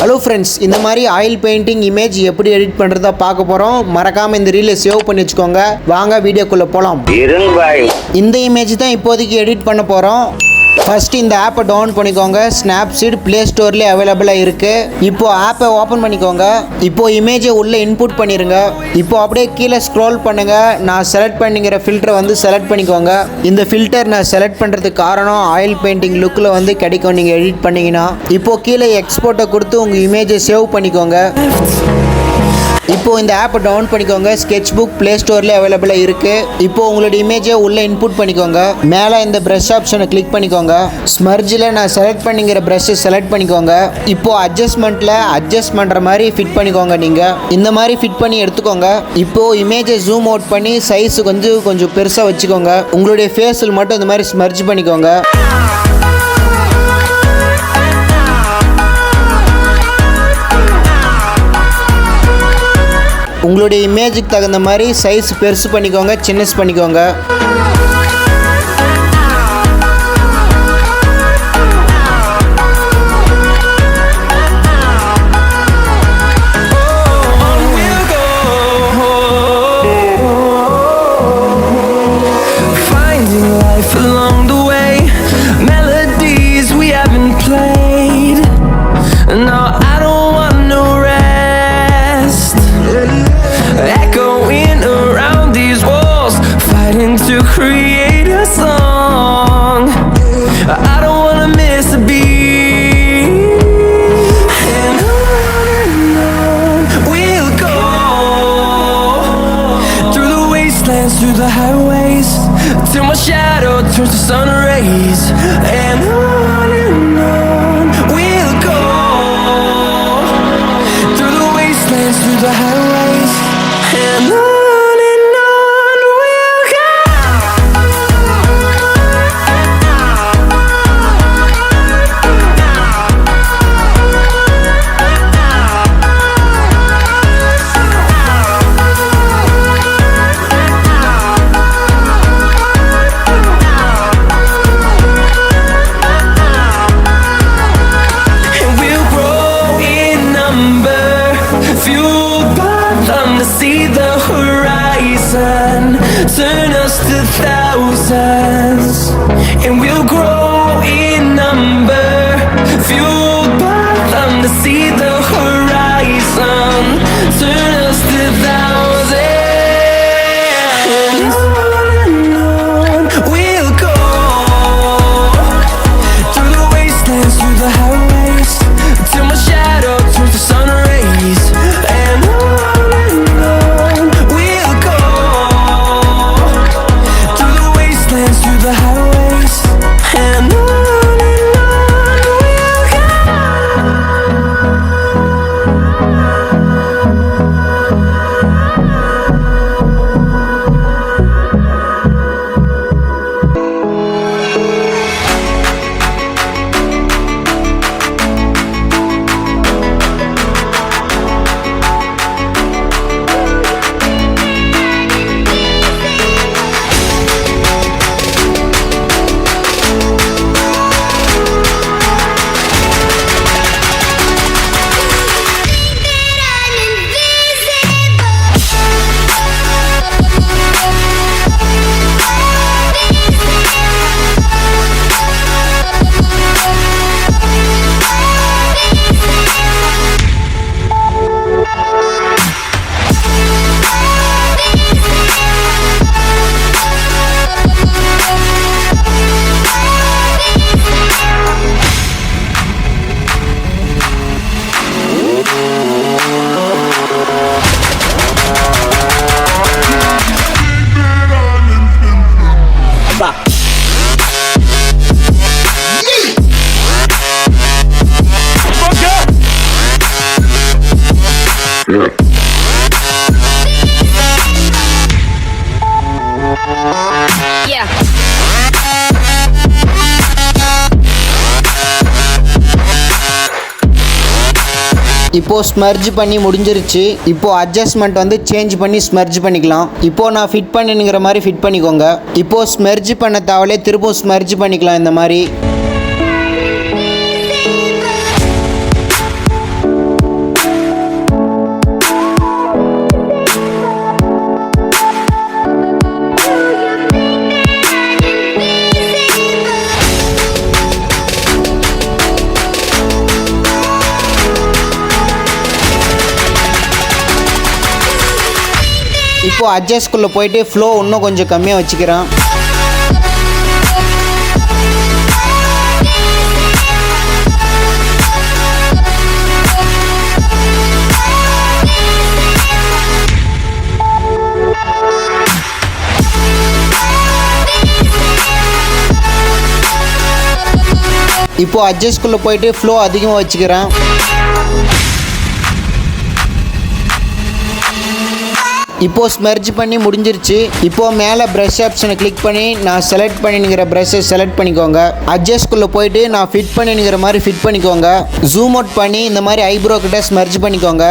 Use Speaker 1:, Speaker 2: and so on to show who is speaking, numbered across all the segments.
Speaker 1: Hello friends, இந்த மாதிரி oil painting image எப்படி எடிட் பண்ணுறதா பார்க்க போகிறோம். மறக்காமல் இந்த ரீலை சேவ் பண்ணி வச்சுக்கோங்க. வாங்க வீடியோக்குள்ளே போகலாம். இந்த இமேஜ் தான் இப்போதைக்கு எடிட் பண்ண போகிறோம். ஃபர்ஸ்ட் இந்த ஆப்பை டவுன் பண்ணிக்கோங்க. ஸ்னாப்சீட் ப்ளே ஸ்டோர்லேயே அவைலபிளாக இருக்குது. இப்போ ஆப்பை ஓப்பன் பண்ணிக்கோங்க. இப்போ இமேஜை உள்ளே இன்புட் பண்ணிடுங்க. இப்போ அப்படியே கீழே ஸ்க்ரோல் பண்ணுங்கள். நான் செலக்ட் பண்ணிக்கிற ஃபில்டரை வந்து செலக்ட் பண்ணிக்கோங்க. இந்த ஃபில்டர் நான் செலக்ட் பண்ணுறதுக்கு காரணம் ஆயில் பெயிண்டிங் லுக்கில் வந்து கிடைக்கும் நீங்கள் எடிட் பண்ணிங்கன்னா. இப்போ கீழே எக்ஸ்போர்ட்டை கொடுத்து உங்கள் இமேஜை சேவ் பண்ணிக்கோங்க. இப்போ இந்த ஆப்பை டவுன் பண்ணிக்கோங்க. ஸ்கெட்ச் புக் ப்ளே ஸ்டோர்லேயே அவைலபிளாக இருக்குது. இப்போ உங்களோட இமேஜை உள்ளே இன்புட் பண்ணிக்கோங்க. மேலே இந்த ப்ரஷ் ஆப்ஷனை கிளிக் பண்ணிக்கோங்க. ஸ்மர்ஜில் நான் செலக்ட் பண்ணிக்கிற ப்ரஷ்ஷை செலக்ட் பண்ணிக்கோங்க. இப்போ அட்ஜஸ்ட்மெண்ட்டில் அட்ஜஸ்ட் பண்ணுற மாதிரி ஃபிட் பண்ணிக்கோங்க. நீங்கள் இந்த மாதிரி ஃபிட் பண்ணி எடுத்துக்கோங்க. இப்போது இமேஜை ஜூம் அவுட் பண்ணி சைஸ் கொஞ்சம் பெருசாக வச்சுக்கோங்க. உங்களுடைய ஃபேஸில் மட்டும் இந்த மாதிரி ஸ்மர்ஜ் பண்ணிக்கோங்க. உங்களுடைய இமேஜுக்கு தகுந்த மாதிரி சைஸ் பெருசு பண்ணிக்கோங்க, சின்னஸ் பண்ணிக்கோங்க.
Speaker 2: Create a song. I don't wanna miss a beat. And on we'll go, through the wastelands, through the highways, till my shadow turns to sun rays. And on we'll go, through the wastelands, through the highways. And on. See the horizon, turn us to thousands, and we'll grow in number, fueled by them to see the horizon, turn us to thousands, and on we'll go, through the wastelands, through the highways, till my shadow turns to sun rays. And
Speaker 1: இப்போ smudge பண்ணி முடிஞ்சிருச்சு. இப்போ adjustment வந்து change பண்ணி smudge பண்ணிக்கலாம். இப்போ நான் fit பண்ணிங்கிற மாதிரி ஃபிட் பண்ணிக்கோங்க. இப்போ ஸ்மர்ஜ் பண்ண தேவையில்லை, திரும்ப ஸ்மர்ஜ் பண்ணிக்கலாம் இந்த மாதிரி. இப்போ அட்ஜஸ்ட்குள்ளே போயிட்டு ஃப்ளோ இன்னும் கொஞ்சம் கம்மியாக வச்சுக்கிறேன். இப்போ அட்ஜஸ்ட்குள்ளே போயிட்டு ஃப்ளோ அதிகமாக வச்சுக்கிறேன். இப்போ ஸ்மெர்ஜ் பண்ணி முடிஞ்சிருச்சு. இப்போ மேலே ப்ரஷ் ஆப்ஷனை கிளிக் பண்ணி நான் செலக்ட் பண்ணிங்கிற ப்ரஷ்ஷை செலக்ட் பண்ணிக்கோங்க. அட்ஜஸ்ட்குள்ளே போயிட்டு நான் ஃபிட் பண்ணிங்கிற மாதிரி ஃபிட் பண்ணிக்கோங்க. ஜூம் அவுட் பண்ணி இந்த மாதிரி ஐப்ரோ கிட்ட ஸ்மெர்ஜ் பண்ணிக்கோங்க.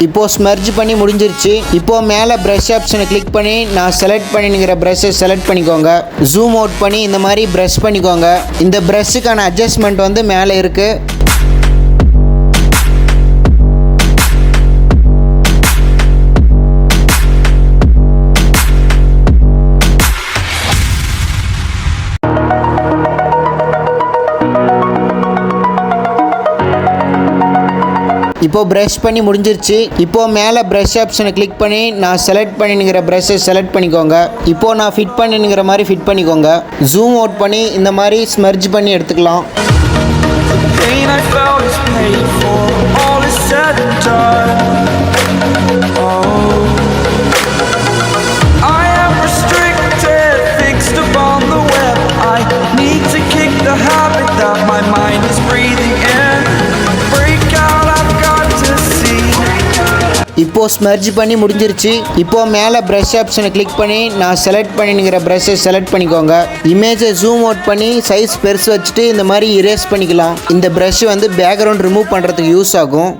Speaker 1: இப்போ ஸ்மெர்ஜ் பண்ணி முடிஞ்சிருச்சு. இப்போ மேலே ப்ரஷ் ஆப்ஷனை கிளிக் பண்ணி நான் செலக்ட் பண்ணிங்கிற ப்ரஷ்ஷை செலக்ட் பண்ணிக்கோங்க. ஜூம் அவுட் பண்ணி இந்த மாதிரி ப்ரஷ் பண்ணிக்கோங்க. இந்த ப்ரஷ்ஷுக்கான அட்ஜஸ்ட்மெண்ட் வந்து மேலே இருக்குது. இப்போ ப்ரஷ் பண்ணி முடிஞ்சிருச்சு. இப்போ மேலே ப்ரஷ் ஆப்ஷனை கிளிக் பண்ணி நான் செலக்ட் பண்ணிங்கிற ப்ரஷ்ஷை செலக்ட் பண்ணிக்கோங்க. இப்போ நான் ஃபிட் பண்ணிங்கிற மாதிரி ஃபிட் பண்ணிக்கோங்க. ஜூம் அவுட் பண்ணி இந்த மாதிரி ஸ்மெர்ஜ் பண்ணி எடுத்துக்கலாம். இப்போ ஸ்மெர்ஜ் பண்ணி முடிஞ்சிருச்சு. இப்போ மேலே ப்ரஷ் ஆப்ஷனை கிளிக் பண்ணி நான் செலக்ட் பண்ணிங்கிற ப்ரஷ்ஷை செலக்ட் பண்ணிக்கோங்க. இமேஜை ஜூம் அவுட் பண்ணி சைஸ் பெருசு வச்சுட்டு இந்த மாதிரி இரேஸ் பண்ணிக்கலாம். இந்த ப்ரஷ் வந்து பேக்ரவுண்ட் ரிமூவ் பண்ணுறதுக்கு யூஸ் ஆகும்.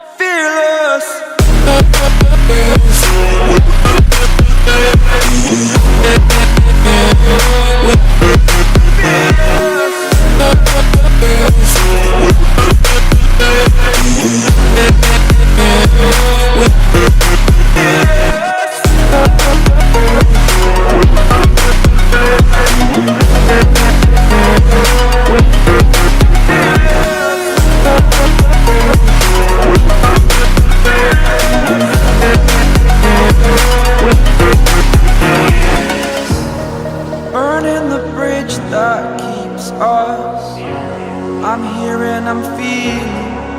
Speaker 1: I'm here and I'm feeling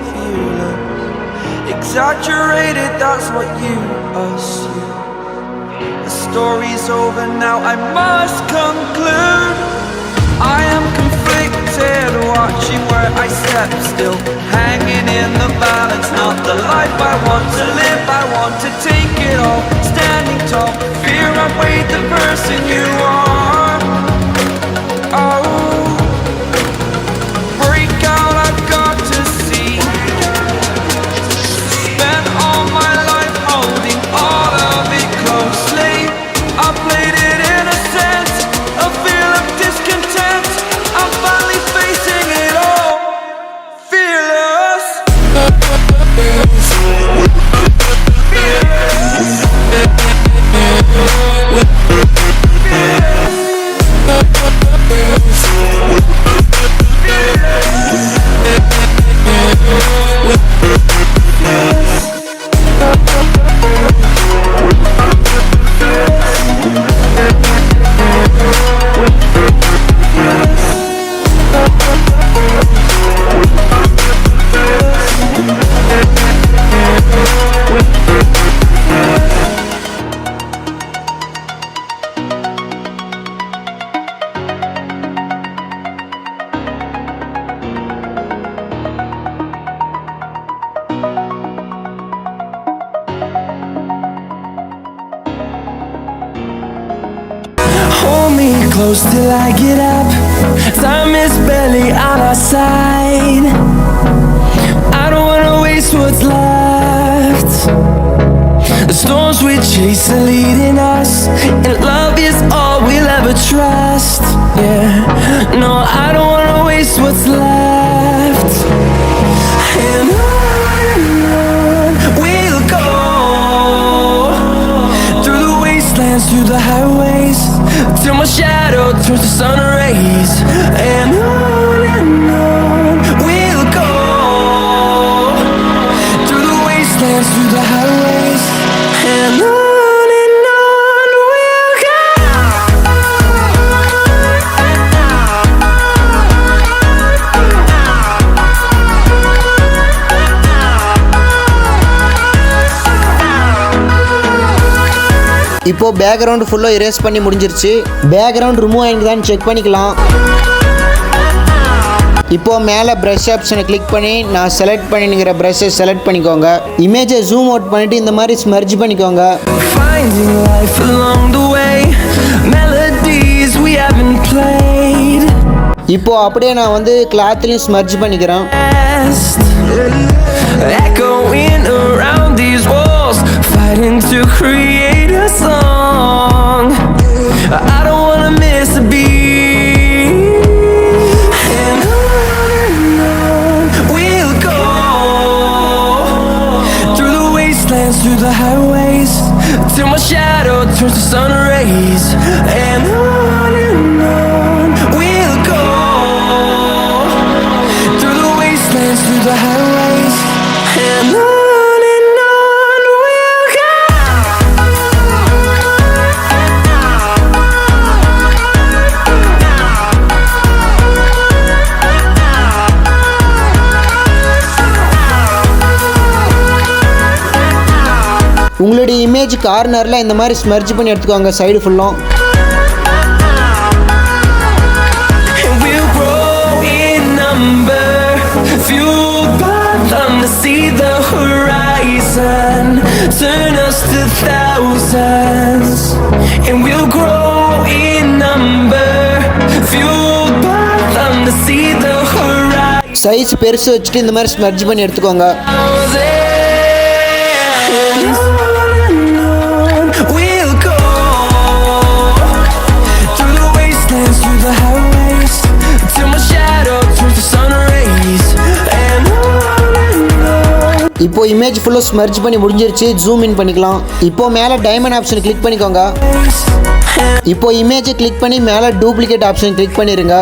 Speaker 1: fearless. Exaggerated, that's what you assume. The story's over now, I must conclude. I am conflicted, watching where I step still, hanging in the balance. Not the life I want to live, I want to take it all. Standing tall, fear I've weighed the person you are. Oh, close till I get up. Time is barely on our side. I don't wanna waste what's left. The storms we chase are leading us, and love is all we'll ever trust. Yeah, no, I don't wanna waste what's left. And on we'll go, through the wastelands, through
Speaker 2: through the highways till my shadow turns to sun rays. And on we'll go through the wastelands, through the highways. And on we'll go.
Speaker 1: இப்போ background ஃபுல்லாக erase பண்ணி முடிஞ்சிருச்சு. Background remove ஆகிருக்குதான்னு check பண்ணிக்கலாம். இப்போ மேலே brush ஆப்ஷனை click பண்ணி நான் செலக்ட் பண்ணிங்கிற ப்ரஷ்ஷை செலக்ட் பண்ணிக்கோங்க. இமேஜை ஜூம் அவுட் பண்ணிவிட்டு இந்த மாதிரி ஸ்மெர்ஜ் பண்ணிக்கோங்க. இப்போ அப்படியே நான் வந்து கிளாத்லையும் ஸ்மெர்ஜ் பண்ணிக்கிறேன்.
Speaker 2: Echoing around these walls, fighting to create a song. I don't wanna miss a beat. And on we'll go through the wastelands, through the highways till my shadow turns to sun rays. And on we'll go through the wastelands, through the highways. And on we'll go.
Speaker 1: உங்களுடைய image கார்னரில் இந்த மாதிரி smudge பண்ணி எடுத்துக்கோங்க side ஃபுல்லும்.
Speaker 2: And we'll grow in number, fueled by them to see the horizon, turn us to thousands. And we'll grow in number, fueled by them to see the horizon.
Speaker 1: Size பெருசு வச்சுட்டு இந்த மாதிரி smudge பண்ணி எடுத்துக்கோங்க.
Speaker 2: We'll go through the wastelands, through the highways till my shadow turns to sun rays. And on.
Speaker 1: இப்போ image ஃபுல்லாக smudge பண்ணி முடிஞ்சிருச்சு. ஜூம் இன் பண்ணிக்கலாம். இப்போ மேலே டைமண்ட் ஆப்ஷன் கிளிக் பண்ணிக்கோங்க. இப்போ இமேஜை கிளிக் பண்ணி மேலே டூப்ளிகேட் ஆப்ஷன் கிளிக் பண்ணிடுங்க.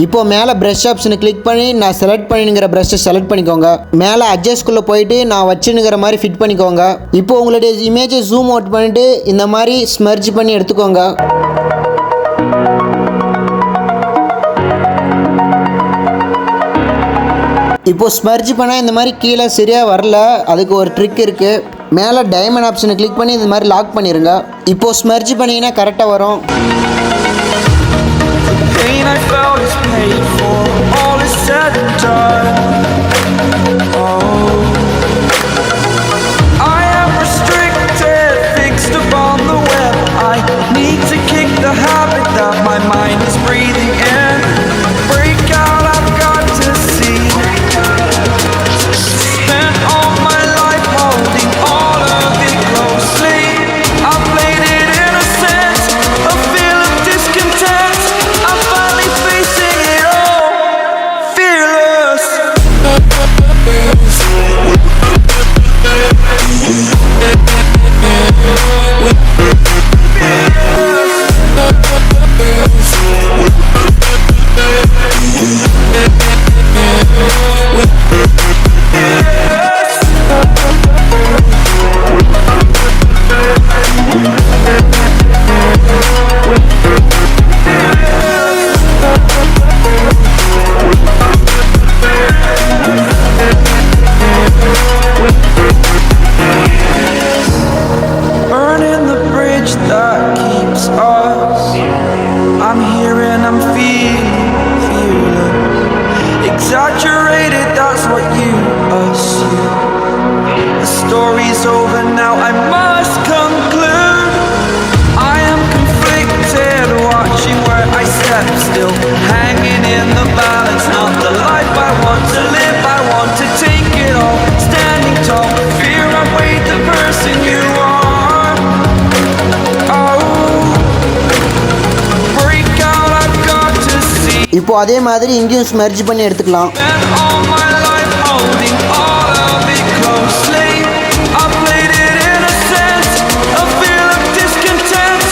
Speaker 1: இப்போ மேலே ப்ரஷ் ஆப்ஷனை கிளிக் பண்ணி நான் செலக்ட் பண்ணிங்கிற ப்ரஷ்ஷை செலக்ட் பண்ணிக்கோங்க. மேலே அட்ஜஸ்ட்குள்ளே போயிட்டு நான் வச்சுனுங்கிற மாதிரி ஃபிட் பண்ணிக்கோங்க. இப்போ உங்களுடைய இமேஜை ஜூம் அவுட் பண்ணிவிட்டு இந்த மாதிரி ஸ்மெர்ஜ் பண்ணி எடுத்துக்கோங்க. இப்போ ஸ்மெர்ஜ் பண்ணால் இந்த மாதிரி கீழே சரியாக வரல. அதுக்கு ஒரு ட்ரிக் இருக்குது. மேலே டைமண்ட் ஆப்ஷனை கிளிக் பண்ணி இந்த மாதிரி லாக் பண்ணிடுங்க. இப்போ ஸ்மெர்ஜ் பண்ணிங்கன்னா கரெக்டாக வரும்.
Speaker 2: Pain I felt is paid for, all is said and done. Oh, I am restricted, fixed upon the web. I need to kick the habit that my mind is breathing in. Break out, I've got to see. Spent all my life holding all of it closely. I played it innocent, a feel of discontent. I'm finally facing it all, fearless. Burning the bridge that keeps us. I'm here and I'm feeling fearless. Exaggerated, that's what you assume. The story's over now, I must conclude. I am conflicted, watching where I step still, hanging in the balance. Not the life I want to live, I want to take it all. Standing tall, fear I weighed the person you are.
Speaker 1: இப்போ அதே மாதிரி இங்கேயும் smudge பண்ணி எடுத்துக்கலாம்.
Speaker 2: I played it innocent, a feel of discontent.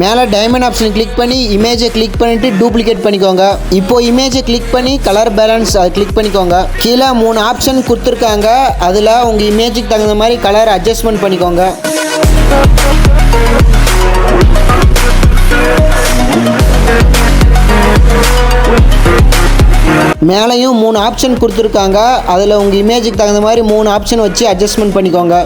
Speaker 1: மேலே diamond option click பண்ணி இமேஜை click பண்ணிட்டு டூப்ளிகேட் பண்ணிக்கோங்க. இப்போ இமேஜை கிளிக் பண்ணி கலர் பேலன்ஸ் அதை கிளிக் பண்ணிக்கோங்க. கீழே 3 ஆப்ஷன் கொடுத்துருக்காங்க. அதில் உங்கள் இமேஜுக்கு தகுந்த மாதிரி கலர் அட்ஜஸ்ட்மெண்ட் பண்ணிக்கோங்க. மேலேயும் 3 ஆப்ஷன் கொடுத்துருக்காங்க. அதில் உங்கள் இமேஜுக்கு தகுந்த மாதிரி 3 ஆப்ஷன் வச்சு அட்ஜஸ்ட்மெண்ட் பண்ணிக்கோங்க.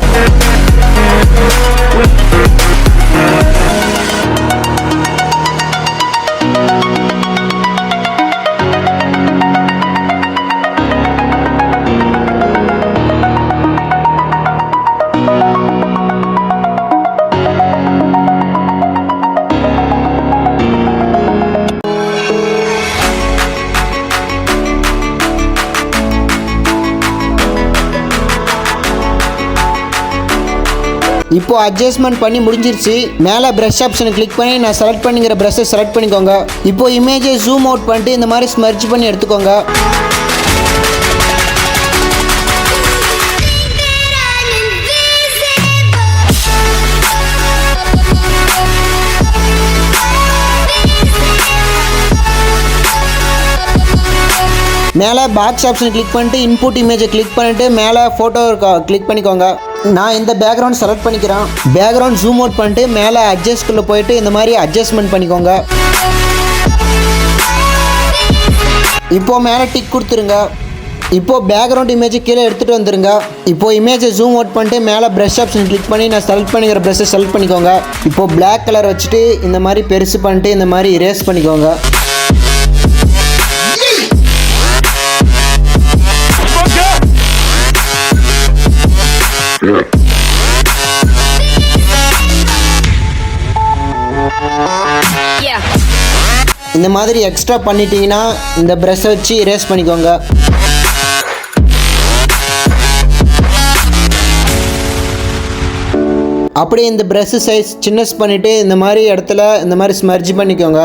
Speaker 1: இப்போ அட்ஜஸ்ட்மெண்ட் பண்ணி முடிஞ்சிருச்சு. மேலே ப்ரஷ் ஆப்ஷனை கிளிக் பண்ணி நான் செலக்ட் பண்ணிக்கிற ப்ரஷ்ஷை செலக்ட் பண்ணிக்கோங்க. இப்போ இமேஜை ஜூம் அவுட் பண்ணிட்டு இந்த மாதிரி ஸ்மர்ஜ் பண்ணி எடுத்துக்கோங்க. மேலே பாக்ஸ் ஆப்ஷன் கிளிக் பண்ணிட்டு இன்புட் இமேஜை கிளிக் பண்ணிட்டு மேலே ஃபோட்டோ கிளிக் பண்ணிக்கோங்க. நான் இந்த பேக்ரவுண்ட் செலக்ட் பண்ணிக்கிறேன். பேக்ரவுண்ட் ஜூம் அவுட் பண்ணிட்டு மேலே அட்ஜஸ்ட்குள்ளே போயிட்டு இந்த மாதிரி அட்ஜஸ்ட்மெண்ட் பண்ணிக்கோங்க. இப்போ மேலே டிக் கொடுத்துருங்க. இப்போ பேக்ரவுண்ட் இமேஜை கீழே எடுத்துகிட்டு வந்துருங்க. இப்போ இமேஜை ஜூம் அவுட் பண்ணிட்டு மேலே ப்ரஷ் ஆப்ஷன் கிளிக் பண்ணி நான் செலக்ட் பண்ணிக்கிற ப்ரஷ்ஷை செலக்ட் பண்ணிக்கோங்க. இப்போ பிளாக் கலர் வச்சுட்டு இந்த மாதிரி பெருசு பண்ணிட்டு இந்த மாதிரி இரேஸ் பண்ணிக்கோங்க. இந்த மாதிரி எக்ஸ்ட்ரா பண்ணிட்டீங்கன்னா இந்த ப்ரஷ் வச்சு இரேஸ் பண்ணிக்கோங்க. அப்படியே இந்த ப்ரஷ் சைஸ் சின்னஸ் பண்ணிவிட்டு இந்த மாதிரி இடத்துல இந்த மாதிரி ஸ்மர்ஜ் பண்ணிக்கோங்க.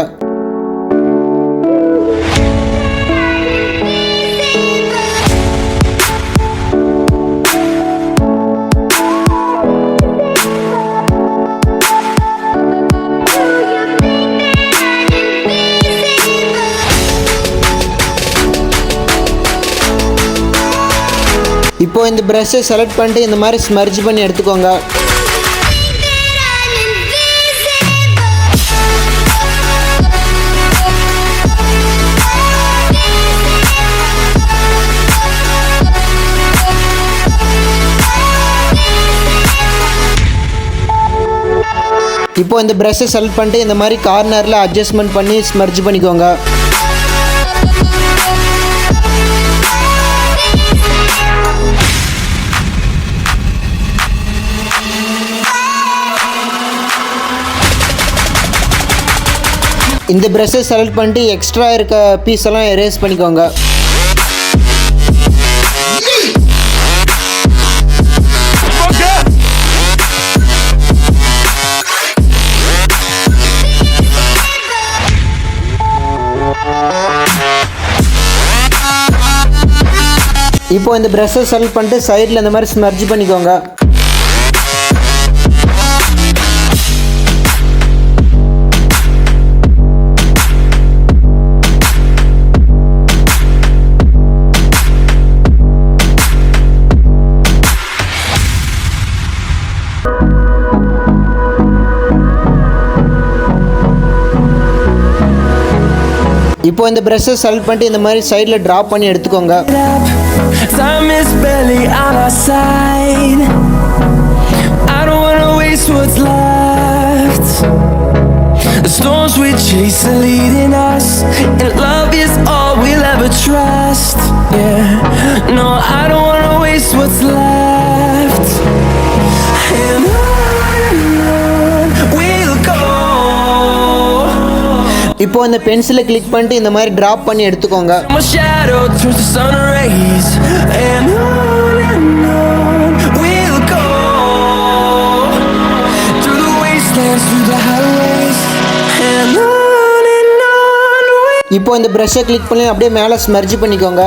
Speaker 1: இப்போ இந்த ப்ரஷ்ஷை செலக்ட் பண்ணிட்டு இந்த மாதிரி ஸ்மர்ஜ் பண்ணி எடுத்துக்கோங்க. இப்போ இந்த ப்ரஷ்ஷை செலக்ட் பண்ணிட்டு இந்த மாதிரி கார்னரில் அட்ஜஸ்ட்மெண்ட் பண்ணி ஸ்மர்ஜ் பண்ணிக்கோங்க. இந்த ப்ரஷ்ஷை செலக்ட் பண்ணிட்டு எக்ஸ்ட்ரா இருக்க பீஸ் எல்லாம் எரேஸ் பண்ணிக்கோங்க. இப்போ இந்த ப்ரஷ்ஷை செலக்ட் பண்ணிட்டு சைடில் இந்த மாதிரி ஸ்மர்ஜ் பண்ணிக்கோங்க. இப்போ இந்த ப்ரஷ்ஷை செலக்ட் பண்ணிட்டு இந்த மாதிரி சைடில் ட்ராப் பண்ணி எடுத்துக்கோங்க.
Speaker 2: Time is barely on our side. I don't wanna waste what's left. The storms we chase are leading us, and love is all we'll ever trust. Yeah, no, I don't wanna waste what's left. And on we'll go.
Speaker 1: இப்போ இந்த பென்சிலை click பண்ணிட்டு இந்த மாதிரி drop பண்ணி எடுத்துக்கோங்க.
Speaker 2: My shadow turns to sun rays, and on we'll go. Through the wastelands, through the highways, and on
Speaker 1: இப்போ இந்த ப்ரஷ்ஷை கிளிக் பண்ணி அப்படியே மேலே ஸ்மர்ஜ் பண்ணிக்கோங்க.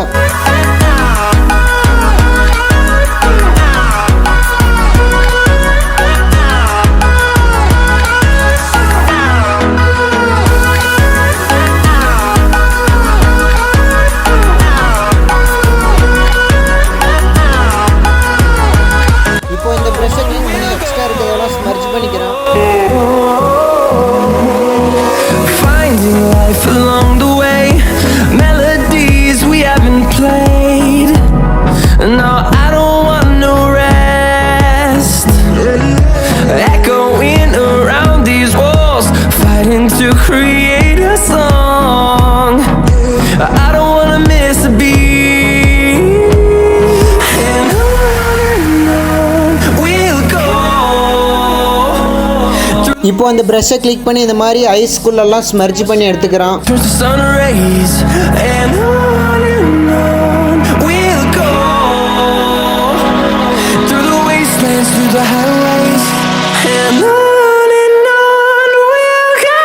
Speaker 1: இப்போ அந்த ப்ரஷ்ஷை கிளிக் பண்ணி இந்த மாதிரி ஐஸ்குள்ளெல்லாம் ஸ்மர்ஜ் பண்ணி எடுத்துக்கிறான்.
Speaker 2: Turns to sun rays, and on we'll go, through the wastelands, through the highways, and on we'll go.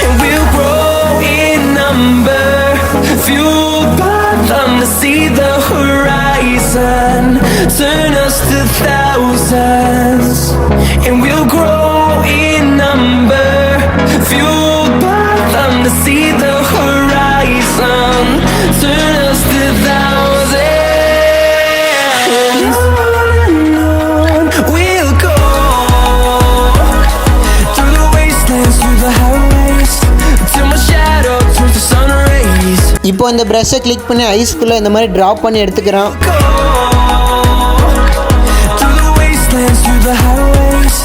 Speaker 2: And we'll grow in number, fueled by them to see the horizon, turn us to thousands. And we'll grow in number, fueled by them to see the horizon, turn us to thousands. And on we'll go, through the wastelands, through the highways, till my shadow turns to sun rays.
Speaker 1: இப்போ இந்த ப்ரஷ்ஷை click பண்ணி ஐஸ்குள்ளே இந்த மாதிரி drop பண்ணி எடுத்துக்கிறான்.
Speaker 2: Go, through the wastelands, through the highways,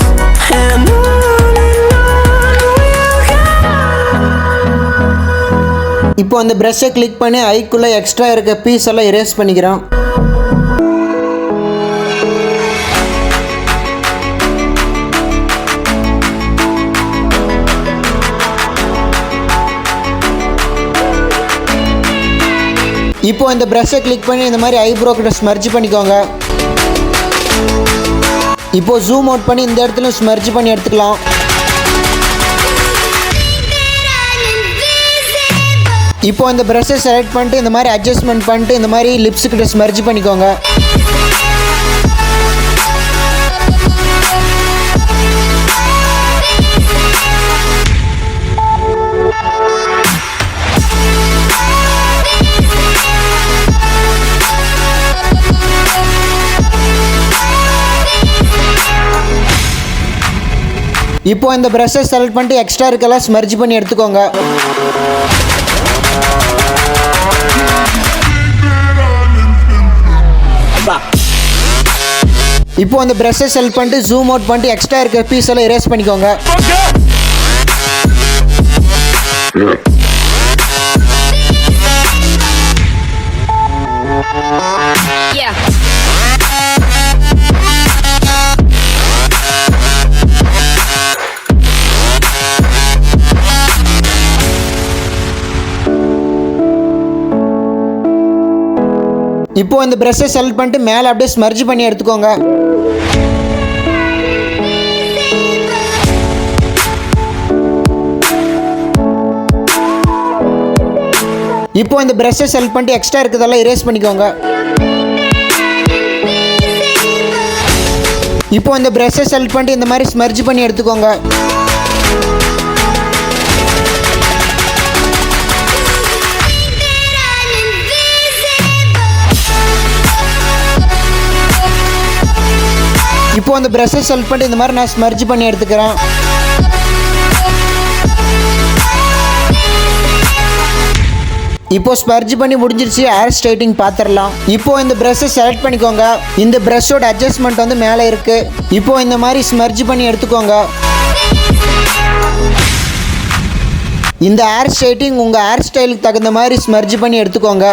Speaker 2: and on we'll go.
Speaker 1: இப்போ அந்த ப்ரஷ்ஷை click பண்ணி ஐக்குள்ளே extra இருக்க பீஸ் எல்லாம் எரேஸ் பண்ணிக்கிறான். இப்போ இந்த ப்ரஷ்ஷை கிளிக் பண்ணி இந்த மாதிரி ஐப்ரோ கிட்ட ஸ்மர்ஜ் பண்ணிக்கோங்க. இப்போ ஜூம் அவுட் பண்ணி இந்த இடத்துல ஸ்மர்ஜ் பண்ணி எடுத்துக்கலாம். இப்போ இந்த ப்ரஷ்ஷை செலக்ட் பண்ணிட்டு இந்த மாதிரி அட்ஜஸ்ட்மெண்ட் பண்ணிட்டு இந்த மாதிரி லிப்ஸ் கிட்ட ஸ்மர்ஜ் பண்ணிக்கோங்க. இப்போ இந்த ப்ரஷ்ஷை செலக்ட் பண்ணிட்டு எக்ஸ்ட்ரா இருக்கெல்லாம் ஸ்மர்ஜ் பண்ணி எடுத்துக்கோங்க. இப்போ அந்த ப்ரஷ்ஷை செலக்ட் பண்ணிட்டு ஜூம் அவுட் பண்ணிட்டு எக்ஸ்ட்ரா இருக்க பீஸ் எல்லாம் எரேஸ் பண்ணிக்கோங்க. இப்போ இந்த ப்ரஷ்ஷை செலக்ட் பண்ணிட்டு மேலே அப்படியே ஸ்மர்ஜ் பண்ணி எடுத்துக்கோங்க. இப்போ இந்த ப்ரஷ்ஷை செலக்ட் பண்ணிட்டு எக்ஸ்ட்ரா இருக்கிறதெல்லாம் எரேஸ் பண்ணிக்கோங்க. இப்போ இந்த ப்ரஷ்ஷை செலக்ட் பண்ணிட்டு இந்த மாதிரி ஸ்மர்ஜ் பண்ணி எடுத்துக்கோங்க. இப்போ அந்த ப்ரஷ்ஷை செலக்ட் பண்ணிட்டு இந்த மாதிரி நான் ஸ்மர்ஜ் பண்ணி எடுத்துக்கிறேன். இப்போ ஸ்மர்ஜ் பண்ணி முடிஞ்சிருச்சு. ஹேர் ஸ்ட்ரைட்டிங் பார்த்துடலாம். இப்போ இந்த ப்ரஷ்ஷை செலக்ட் பண்ணிக்கோங்க. இந்த ப்ரஷ்ஷோட அட்ஜஸ்ட்மெண்ட் வந்து மேலே இருக்கு. இப்போ இந்த மாதிரி ஸ்மர்ஜ் பண்ணி எடுத்துக்கோங்க. இந்த ஹேர் ஸ்ட்ரைட்டிங் உங்கள் ஹேர் ஸ்டைலுக்கு தகுந்த மாதிரி ஸ்மர்ஜ் பண்ணி எடுத்துக்கோங்க.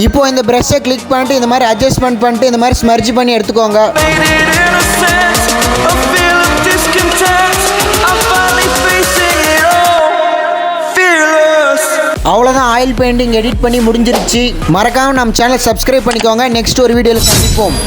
Speaker 1: இப்போ இந்த ப்ரஷ்ஷை கிளிக் பண்ணிட்டு இந்த மாதிரி அட்ஜஸ்ட்மெண்ட் பண்ணிட்டு இந்த மாதிரி ஸ்மர்ஜ் பண்ணி எடுத்துக்கோங்க.
Speaker 2: Made it innocent, a feel of discontent. I'm finally facing it all, fearless.
Speaker 1: அவ்வளோதான், ஆயில் பெயிண்டிங் எடிட் பண்ணி முடிஞ்சிருச்சு. மறக்காம நம்ம சேனலை சப்ஸ்கிரைப் பண்ணிக்கோங்க. நெக்ஸ்ட் ஒரு வீடியோவில் சந்திப்போம்.